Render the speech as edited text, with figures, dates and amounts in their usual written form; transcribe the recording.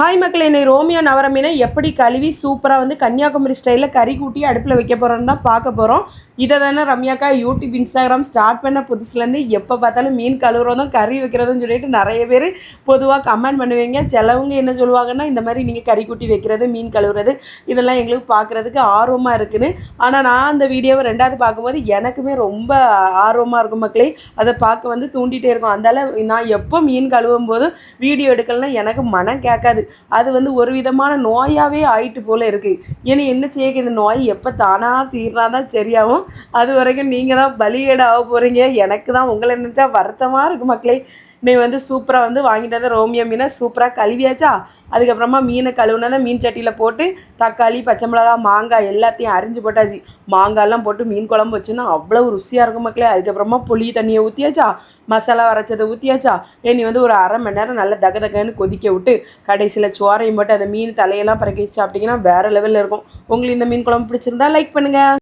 Hi மக்களே, இன்னைக்கு Romeo நவர மீனை எப்படி கழுவி சூப்பராக வந்து கன்னியாகுமரி ஸ்டைலில் கறி கூட்டி அடுப்பில் வைக்க போகிறோன்னு தான் பார்க்க போகிறோம். இதை தானே ரம்யாக்கா யூடியூப் இன்ஸ்டாகிராம் ஸ்டார்ட் பண்ண புதுசுலேருந்து எப்போ பார்த்தாலும் மீன் கழுவுறதும் கறி வைக்கிறதும் சொல்லிட்டு நிறைய பேர் பொதுவாக கமெண்ட் பண்ணுவீங்க. சிலவங்க என்ன சொல்லுவாங்கன்னா, இந்த மாதிரி நீங்கள் கறி கூட்டி வைக்கிறது, மீன் கழுவுறது இதெல்லாம் எங்களுக்கு பார்க்குறதுக்கு ஆர்வமாக இருக்குன்னு. ஆனால் நான் அந்த வீடியோவை ரெண்டாவது பார்க்கும்போது எனக்குமே ரொம்ப ஆர்வமாக இருக்கும் மக்களே. அதை பார்க்க வந்து தூண்டிகிட்டே இருக்கும். அதனால நான் எப்போ மீன் கழுவும் போதும் வீடியோ எடுக்கலன்னா எனக்கு மனம் கேட்காது. அது வந்து ஒரு விதமான நோயாவே ஆயிட்டு போல இருக்கு. ஏன்னா என்ன செய்ய, இந்த நோய் எப்போ தானா தீர்றாதான் சரியாகும். அது வரைக்கும் நீங்க தான் பலிகேடு ஆக போறீங்க. எனக்கு தான் உங்களை நினைச்சா வருத்தமா இருக்கு மக்களே. நீ வந்து சூப்பராக வந்து வாங்கிட்டு வந்து ரோமியோ மீனை சூப்பராக கழுவியாச்சா. அதுக்கப்புறமா மீனை கழுவுனதை மீன் சட்டியில் போட்டு தக்காளி, பச்சை மிளகா, மாங்காய் எல்லாத்தையும் அரிஞ்சு போட்டாச்சு. மாங்காயெல்லாம் போட்டு மீன் குழம்பு வச்சுன்னா அவ்வளோ ருசியாக இருக்கும் மக்களே. அதுக்கப்புறமா புளி தண்ணியை ஊற்றியாச்சா, மசாலா வரைச்சதை ஊற்றியாச்சா. நீ வந்து ஒரு அரை மணி நேரம் நல்லா தகன்னு கொதிக்க விட்டு கடைசியில் சோறையும் போட்டு அந்த மீன் தலையெல்லாம் பறக்கி சாப்பிட்டிங்கன்னா வேறு லெவலில் இருக்கும். உங்களுக்கு இந்த மீன் குழம்பு பிடிச்சிருந்தா லைக் பண்ணுங்கள்.